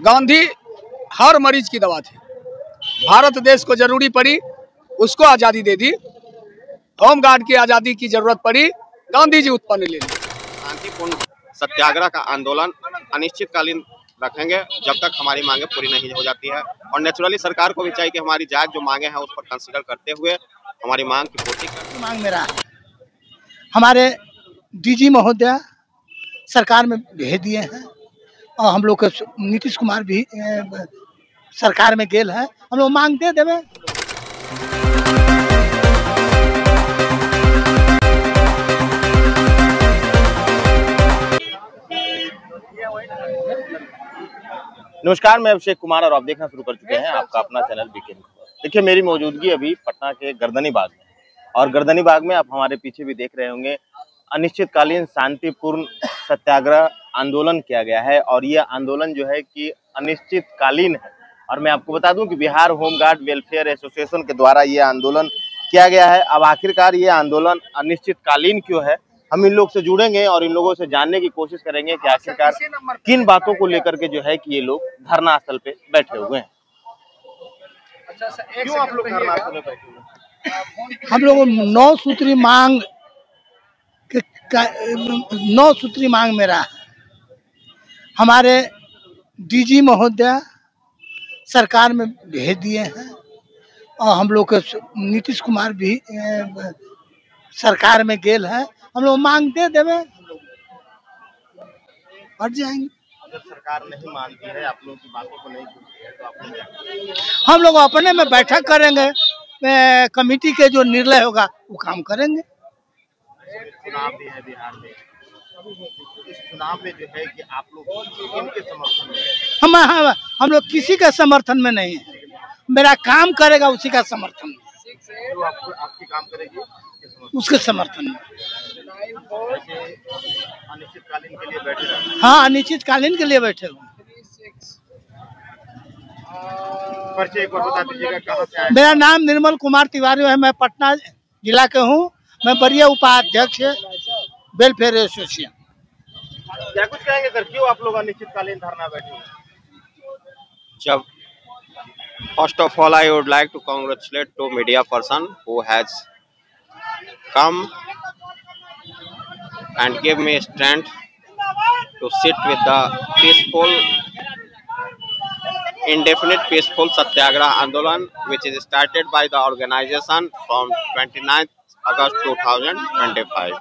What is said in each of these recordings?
गांधी हर मरीज की दवा थे। भारत देश को जरूरी पड़ी, उसको आज़ादी दे दी। होम गार्ड की आज़ादी की जरूरत पड़ी, गांधी जी उत्पन्न ले ली। शांतिपूर्ण सत्याग्रह का आंदोलन अनिश्चितकालीन रखेंगे जब तक हमारी मांगे पूरी नहीं हो जाती है। और नेचुरली सरकार को भी चाहिए कि हमारी जायज जो मांगे हैं उस पर कंसीडर करते हुए हमारी मांग की पूर्ति करें। मांग मेरा हमारे डीजी महोदय सरकार में भेज दिए हैं और हम लोग के नीतीश कुमार भी सरकार में गेल है, हम लोग मांग दे देवे। नमस्कार, मैं अभिषेक कुमार और आप देखना शुरू कर चुके हैं आपका अपना चैनल बीके खबर। देखिए, मेरी मौजूदगी अभी पटना के गर्दनी बाग में और गर्दनी बाग में आप हमारे पीछे भी देख रहे होंगे अनिश्चितकालीन शांतिपूर्ण सत्याग्रह आंदोलन किया गया है और ये आंदोलन जो है कि अनिश्चितकालीन है। और मैं आपको बता दूं कि बिहार होमगार्ड वेलफेयर एसोसिएशन के द्वारा ये आंदोलन किया गया है। अब आखिरकार ये आंदोलन अनिश्चितकालीन क्यों है, हम इन लोग से जुड़ेंगे और इन लोगों से जानने की कोशिश करेंगे कि आखिरकार किन बातों को लेकर के जो है कि ये लोग धरना स्थल पे बैठे हुए हैं। क्यों आप लोग धरना स्थल पे बैठे हुए हैं? हम लोग 9 सूत्री मांग 9 सूत्री मांग मेरा है। हमारे डीजी महोदय सरकार में भेज दिए हैं और हम लोग के नीतीश कुमार भी सरकार में गेल है, हम लोग मांग दे देवे, बढ़ जाएंगे। अगर सरकार नहीं मानती है, आप लोगों की बातों को नहीं सुनती है, तो आप लोग क्या करेंगे? हम लोग अपने में बैठक करेंगे, कमेटी के जो निर्णय होगा वो काम करेंगे। चुनाव भी है बिहार में, इस चुनाव में जो है कि आप लोग किनके समर्थन में? हम लोग किसी के समर्थन में नहीं है, मेरा काम करेगा उसी का समर्थन में। जो आपकी काम करेगी उसके समर्थन में। अनिश्चितकालीन के लिए बैठे रहना। हाँ, अनिश्चितकालीन के लिए बैठे हुए। परिचय एक बार बता दीजिएगा, कहाँ से आए? मेरा नाम निर्मल कुमार तिवारी है, मैं पटना जिला के हूँ। मैं वरीय उपाध्यक्ष वेलफेयर एसोसिएशन। क्या कुछ कहेंगे सर, क्यों आप लोग अनिश्चितकालीन धरना बैठे हुए? जब first of all, I would like to congratulate to media person who has come and give me strength to sit with the peaceful, indefinite peaceful Satyagraha Andolan, which is started by the organization from 29th August 2025.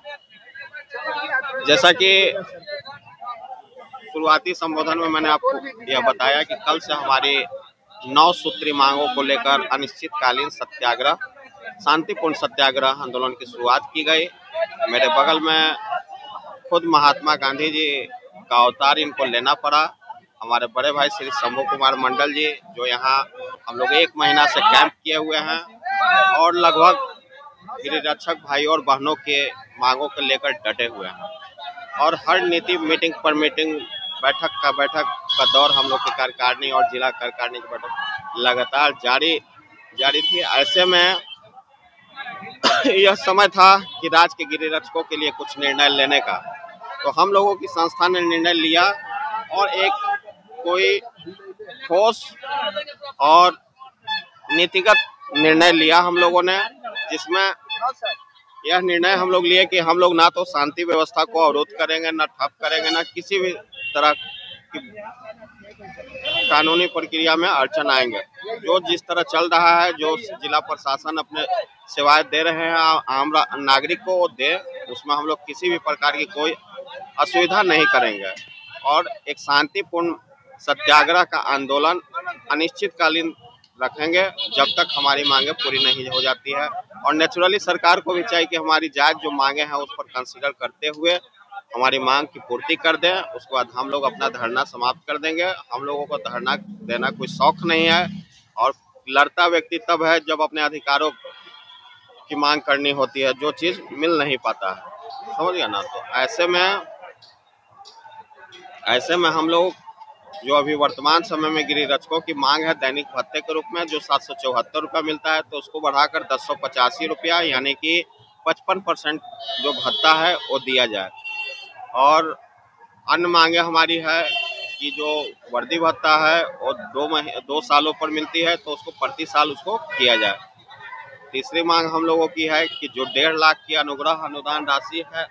जैसा कि शुरुआती संबोधन में मैंने आपको यह बताया कि कल से हमारी 9 सूत्री मांगों को लेकर अनिश्चितकालीन सत्याग्रह, शांतिपूर्ण सत्याग्रह आंदोलन की शुरुआत की गई। मेरे बगल में खुद महात्मा गांधी जी का अवतार इनको लेना पड़ा। हमारे बड़े भाई श्री शंभू कुमार मंडल जी, जो यहाँ हम लोग 1 महीना से कैंप किए हुए हैं और लगभग गिरिरक्षक भाई और बहनों के मांगों को लेकर डटे हुए हैं। और हर नीति मीटिंग पर मीटिंग, बैठक का दौर हम लोग की कार्यकारिणी और जिला कार्यकारिणी की बैठक लगातार जारी थी। ऐसे में यह समय था कि राज्य के गिरिरक्षकों के लिए कुछ निर्णय लेने का, तो हम लोगों की संस्था ने निर्णय लिया और एक कोई ठोस और नीतिगत निर्णय लिया हम लोगों ने, जिसमें यह निर्णय हम लोग लिए कि हम लोग ना तो शांति व्यवस्था को अवरोध करेंगे, ना ठप करेंगे, ना किसी भी तरह की कानूनी प्रक्रिया में अड़चन आएंगे। जो जिस तरह चल रहा है, जो जिला प्रशासन अपने सेवाएं दे रहे हैं आम नागरिक को दे, उसमें हम लोग किसी भी प्रकार की कोई असुविधा नहीं करेंगे। और एक शांतिपूर्ण सत्याग्रह का आंदोलन अनिश्चितकालीन रखेंगे जब तक हमारी मांगे पूरी नहीं हो जाती है। और नेचुरली सरकार को भी चाहिए कि हमारी जायज जो मांगे हैं उस पर कंसीडर करते हुए हमारी मांग की पूर्ति कर दें। उसके बाद हम लोग अपना धरना समाप्त कर देंगे। हम लोगों को धरना देना कोई शौक नहीं है और लड़ता व्यक्ति तब है जब अपने अधिकारों की मांग करनी होती है, जो चीज़ मिल नहीं पाता है, समझ गया ना। तो ऐसे में हम लोग जो अभी वर्तमान समय में गिरिरक्षकों की मांग है दैनिक भत्ते के रूप में, जो 774 रुपया मिलता है, तो उसको बढ़ाकर 1085 रुपया, यानी कि 55% जो भत्ता है वो दिया जाए। और अन्य मांगे हमारी है कि जो वर्दी भत्ता है वो 2 सालों पर मिलती है, तो उसको प्रति साल उसको किया जाए। तीसरी मांग हम लोगों की है कि जो 1.5 लाख की अनुग्रह अनुदान राशि है,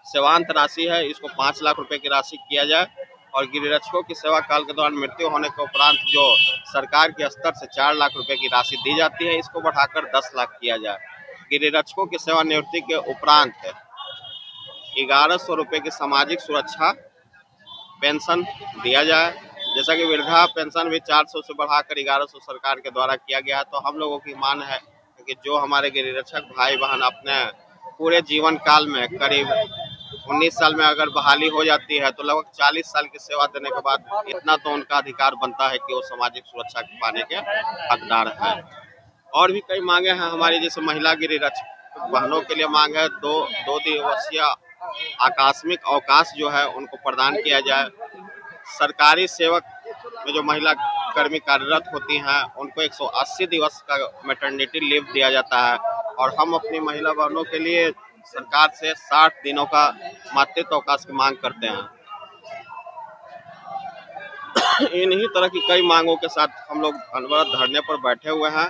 सेवांत राशि है, इसको 5 लाख रुपए की राशि किया जाए। और गिरिरक्षकों की सेवा काल के दौरान मृत्यु होने के उपरांत जो सरकार के स्तर से 4 लाख रुपए की राशि दी जाती है, इसको बढ़ाकर 10 लाख किया जाए। गिरिरक्षकों की सेवानिवृत्ति के उपरांत 1100 रुपए की सामाजिक सुरक्षा पेंशन दिया जाए। जैसा कि वृद्धा पेंशन भी 400 से बढ़ाकर 1100 सरकार के द्वारा किया गया है। तो हम लोगों की मांग है कि जो हमारे गिरिरक्षक भाई बहन अपने पूरे जीवन काल में करीब 19 साल में अगर बहाली हो जाती है, तो लगभग 40 साल की सेवा देने के बाद इतना तो उनका अधिकार बनता है कि वो सामाजिक सुरक्षा पाने के हकदार है। और भी कई मांगे हैं हमारी, जैसे महिला गिरिरक्षक बहनों के लिए मांग है 2 दिवसीय आकस्मिक अवकाश जो है उनको प्रदान किया जाए। सरकारी सेवक में जो महिला कर्मी कार्यरत होती हैं उनको 180 दिवस का मैटरनिटी लीव दिया जाता है। और हम अपनी महिला बहनों के लिए सरकार से 60 दिनों का मातृत्व अवकाश की मांग करते हैं। इन्हीं तरह की कई मांगों के साथ हम लोग अनवरत धरने पर बैठे हुए हैं।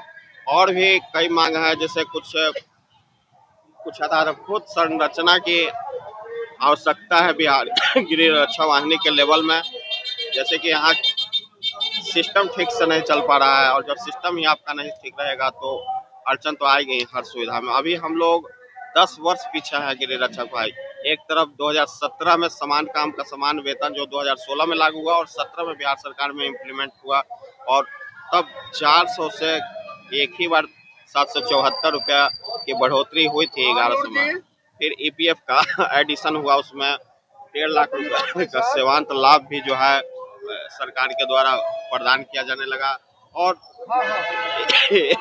और भी कई मांग है, जैसे कुछ आधारभूत संरचना की आवश्यकता है बिहार गिरिरक्षा वाहिनी के लेवल में। जैसे कि यहाँ सिस्टम ठीक से नहीं चल पा रहा है, और जब सिस्टम ही आपका नहीं ठीक रहेगा तो अड़चन तो आएगी हर सुविधा में। अभी हम लोग 10 वर्ष पीछे है गिरिरक्षक भाई। एक तरफ 2017 में समान काम का समान वेतन जो 2016 में लागू हुआ और 17 में बिहार सरकार में इम्प्लीमेंट हुआ, और तब 400 से एक ही बार 774 रुपया की बढ़ोतरी हुई थी 1100 में। फिर EPF का एडिशन हुआ, उसमें 1.5 लाख रुपए का सेवांत लाभ भी जो है सरकार के द्वारा प्रदान किया जाने लगा। और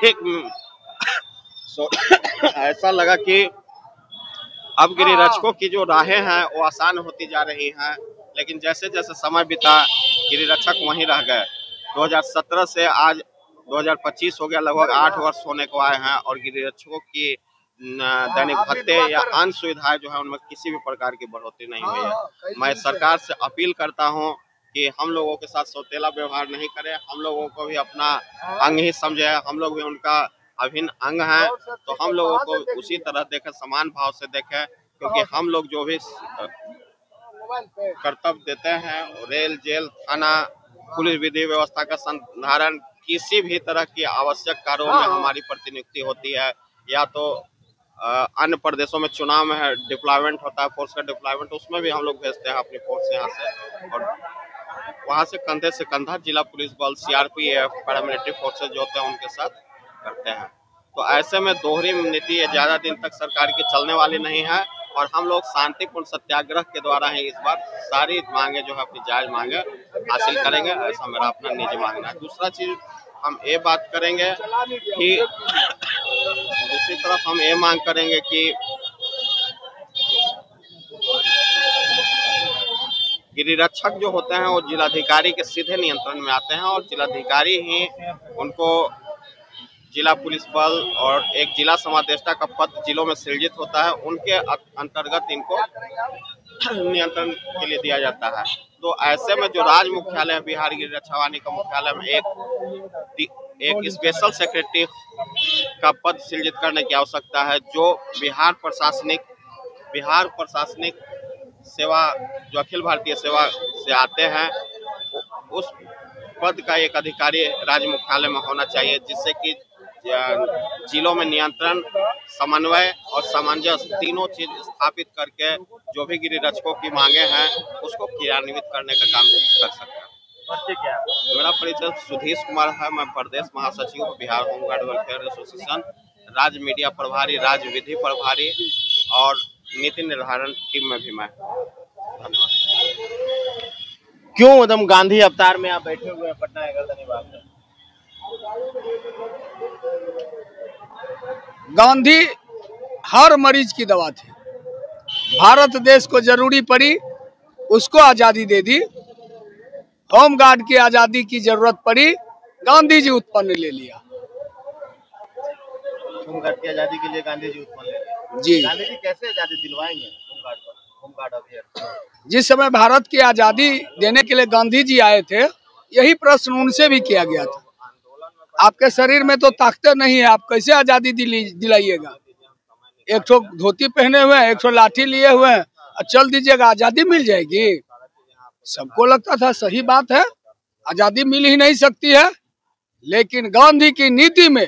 एक ऐसा लगा कि अब गिरिरक्षकों की जो राहें हैं वो आसान होती जा रही हैं, लेकिन जैसे जैसे समय बीता गिरिरक्षक वहीं रह गए। 2017 से आज 2025 हो गया, लगभग 8 वर्ष होने को आए हैं, और गिरिरक्षकों की दैनिक भत्ते या अन्य सुविधाएं जो है उनमें किसी भी प्रकार की बढ़ोतरी नहीं हुई है। मैं सरकार से अपील करता हूं कि हम लोगों के साथ सौतेला व्यवहार नहीं करें, हम लोगों को भी अपना अंग ही समझे, हम लोग भी उनका अभिन्न अंग है, तो हम लोगों को उसी तरह देखें, समान भाव से देखें। क्योंकि हम लोग जो भी कर्तव्य देते हैं, रेल, जेल, थाना, पुलिस विधि व्यवस्था का संधारण, किसी भी तरह की आवश्यक कार्यों में हमारी प्रतिनियुक्ति होती है, या तो अन्य प्रदेशों में चुनाव में है डिप्लॉयमेंट होता है, फोर्स का डिप्लॉयमेंट, उसमें भी हम लोग भेजते हैं अपनी फोर्स यहाँ से, और वहाँ से कंधे से कंधा जिला पुलिस बल, CRPF, पैरामिलिट्री फोर्सेज जो होते हैं उनके साथ करते हैं। तो ऐसे में दोहरी नीति ज्यादा दिन तक सरकार की चलने वाली नहीं है, और हम लोग शांतिपूर्ण सत्याग्रह के द्वारा ही इस बार सारी मांगे जो है अपनी जायज मांगे हासिल करेंगे, ऐसा मेरा अपना निजी मांगना है। दूसरा चीज हम ये बात करेंगे कि दूसरी तरफ हम ये मांग करेंगे कि गिरिरक्षक जो होते हैं वो जिलाधिकारी के सीधे नियंत्रण में आते हैं, और जिलाधिकारी ही उनको जिला पुलिस बल और एक जिला समादेष्टा का पद जिलों में सृजित होता है, उनके अंतर्गत इनको नियंत्रण के लिए दिया जाता है। तो ऐसे में जो राज्य मुख्यालय है बिहार गिरिरक्षा वाहिनी का मुख्यालय में एक स्पेशल सेक्रेटरी का पद सृजित करने की आवश्यकता है, जो बिहार प्रशासनिक सेवा जो अखिल भारतीय सेवा से आते हैं, उस पद का एक अधिकारी राज्य मुख्यालय में होना चाहिए, जिससे कि जिलों में नियंत्रण, समन्वय और सामंजस्य तीनों चीज स्थापित करके जो भी गिरिरक्षकों की मांगे हैं उसको क्रियान्वित करने का काम कर सकते हैं। मेरा परिचय सुधीश कुमार है, मैं प्रदेश महासचिव हूँ बिहार होमगार्ड वेलफेयर एसोसिएशन, राज्य मीडिया प्रभारी, राज्य विधि प्रभारी और नीति निर्धारण टीम में भी मैं। धन्यवाद। क्यों एकदम गांधी अवतार में आप बैठे हुए हैं पटना गर्दनी बाग में? गांधी हर मरीज की दवा थे। भारत देश को जरूरी पड़ी, उसको आजादी दे दी। होमगार्ड की आजादी की जरूरत पड़ी, गांधी जी उत्पन्न ले लिया। होमगार्ड की आजादी के लिए गांधी जी उत्पन्न ले लिया। जी, गांधी जी कैसे आजादी दिलवाएंगे होमगार्ड को? होमगार्ड अभ्यर्थी? जिस समय भारत की आजादी देने के लिए गांधी जी आए थे, यही प्रश्न उनसे भी किया गया था। आपके शरीर में तो ताकत नहीं है, आप कैसे आजादी दिलाइएगा? एक ठो धोती पहने हुए हैं, एक ठो लाठी लिए हुए हैं, और चल दीजिएगा, आजादी मिल जाएगी? सबको लगता था सही बात है, आजादी मिल ही नहीं सकती है। लेकिन गांधी की नीति में,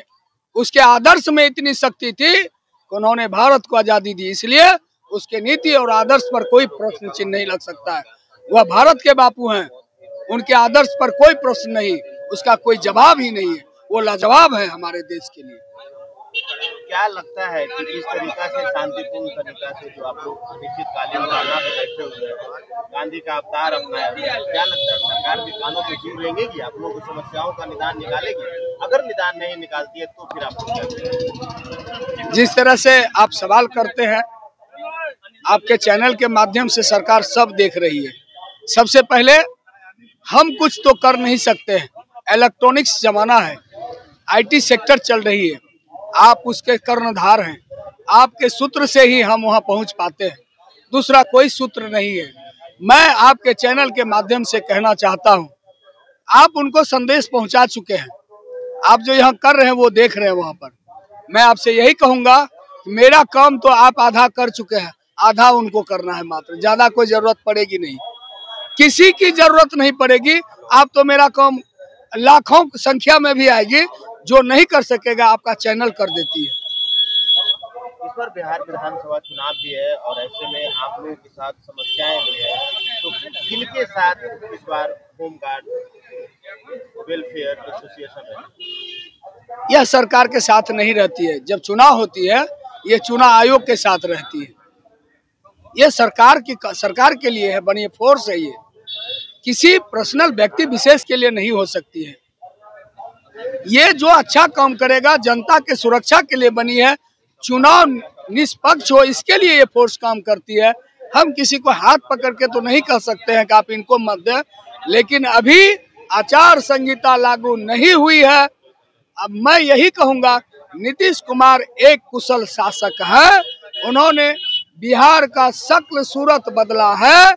उसके आदर्श में इतनी शक्ति थी कि उन्होंने भारत को आजादी दी। इसलिए उसके नीति और आदर्श पर कोई प्रश्न चिन्ह नहीं लग सकता है। वह भारत के बापू हैं, उनके आदर्श पर कोई प्रश्न नहीं, उसका कोई जवाब ही नहीं है। वो लाजवाब है हमारे देश के लिए। क्या लगता है कि इस तरीका से शांतिपूर्ण तरीका से जो आप लोग अनिश्चितकालीन धरना पे बैठे हुए हैं, गांधी का अवतार अपनाया, क्या लगता है सरकार के कानों पे जूर रहेंगी, आप लोगों की समस्याओं का निदान निकालेगी? अगर निदान नहीं निकालती है तो फिर आप लोग क्या करेंगे? जिस तरह से आप सवाल करते हैं, आपके चैनल के माध्यम से सरकार सब देख रही है। सबसे पहले हम कुछ तो कर नहीं सकते हैं, इलेक्ट्रॉनिक्स जमाना है, IT सेक्टर चल रही है, आप उसके कर्णधार हैं, आपके सूत्र से ही हम वहां पहुंच पाते हैं, दूसरा कोई सूत्र नहीं है। मैं आपके चैनल के माध्यम से कहना चाहता हूं, आप उनको संदेश पहुंचा चुके हैं, आप जो यहाँ कर रहे हैं वो देख रहे हैं वहां पर। मैं आपसे यही कहूंगा कि मेरा काम तो आप आधा कर चुके हैं, आधा उनको करना है मात्र, ज्यादा कोई जरूरत पड़ेगी नहीं, किसी की जरूरत नहीं पड़ेगी। आप तो मेरा काम लाखों संख्या में भी आएगी, जो नहीं कर सकेगा आपका चैनल कर देती है। इस बार बिहार विधानसभा चुनाव भी है और ऐसे में आप लोगों के साथ समस्याएं भी है, तो किनके साथ इस बार होमगार्ड वेलफेयर एसोसिएशन है? यह सरकार के साथ नहीं रहती है। जब चुनाव होती है, ये चुनाव आयोग के साथ रहती है। ये सरकार के लिए है, बनी फोर्स है, ये किसी पर्सनल व्यक्ति विशेष के लिए नहीं हो सकती है। ये जो अच्छा काम करेगा, जनता के सुरक्षा के लिए बनी है, चुनाव निष्पक्ष हो इसके लिए ये फोर्स काम करती है। हम किसी को हाथ पकड़ के तो नहीं कह सकते हैं कि आप इनको मत दें, लेकिन अभी आचार संहिता लागू नहीं हुई है। अब मैं यही कहूंगा, नीतीश कुमार एक कुशल शासक है, उन्होंने बिहार का शक्ल सूरत बदला है,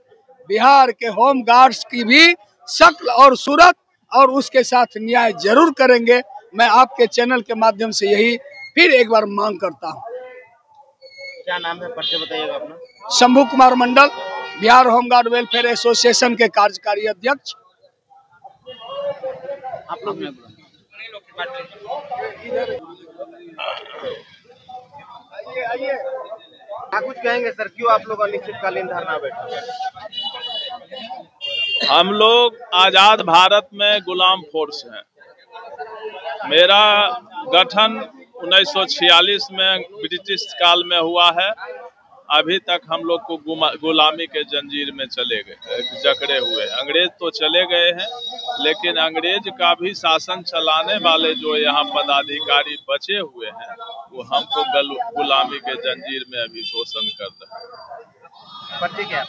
बिहार के होम गार्ड्स की भी शक्ल और सूरत, और उसके साथ न्याय जरूर करेंगे। मैं आपके चैनल के माध्यम से यही फिर एक बार मांग करता हूं। क्या नाम है, परिचय बताइएगा अपना? Shambhu Kumar Mandal, Bihar home guard welfare association के कार्यकारी अध्यक्ष। आप लोग क्या कुछ कहेंगे सर, क्यों आप लोग अनिश्चितकालीन धरना बैठे? हम लोग आजाद भारत में गुलाम फोर्स हैं। मेरा गठन 1946 में ब्रिटिश काल में हुआ है। अभी तक हम लोग को गुलामी के जंजीर में जकड़े हुए हैं। अंग्रेज तो चले गए हैं, लेकिन अंग्रेज का भी शासन चलाने वाले जो यहाँ पदाधिकारी बचे हुए हैं, वो हमको गुलामी के जंजीर में अभी शोषण कर रहे हैं। परिचय क्या?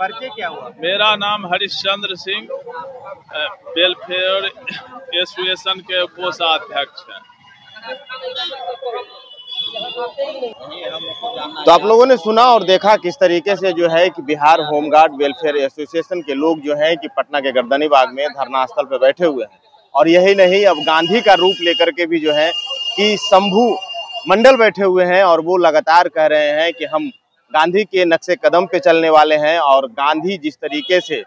परिचय क्या हुआ? मेरा नाम हरिश्चंद्र सिंह, वेलफेयर एसोसिएशन के कोषाध्यक्ष हैं। तो आप लोगों ने सुना और देखा किस तरीके से जो है कि बिहार होमगार्ड वेलफेयर एसोसिएशन के लोग जो है कि पटना के गर्दनी बाग में धरना स्थल पर बैठे हुए हैं। और यही नहीं, अब गांधी का रूप लेकर के भी जो है कि शंभू मंडल बैठे हुए हैं, और वो लगातार कह रहे हैं कि हम गांधी के नक्शे कदम पे चलने वाले हैं, और गांधी जिस तरीके से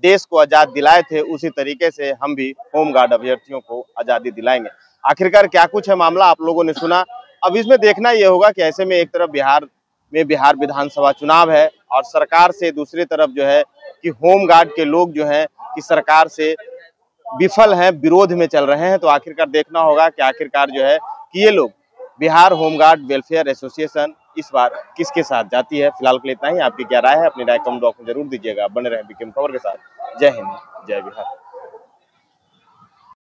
देश को आजाद दिलाए थे, उसी तरीके से हम भी होमगार्ड अभ्यर्थियों को आजादी दिलाएंगे। आखिरकार क्या कुछ है मामला, आप लोगों ने सुना। अब इसमें देखना यह होगा कि ऐसे में एक तरफ बिहार विधानसभा चुनाव है, और सरकार से दूसरी तरफ जो है कि होमगार्ड के लोग जो है कि सरकार से विफल हैं, विरोध में चल रहे हैं। तो आखिरकार देखना होगा कि आखिरकार जो है कि ये लोग बिहार होमगार्ड वेलफेयर एसोसिएशन इस बार किसके साथ जाती है। फिलहाल के लिए इतना ही। आपकी क्या राय है, अपनी राय कमेंट बॉक्स में जरूर दीजिएगा। बने रहे बीकेएम खबर के साथ। जय हिंद, जय बिहार।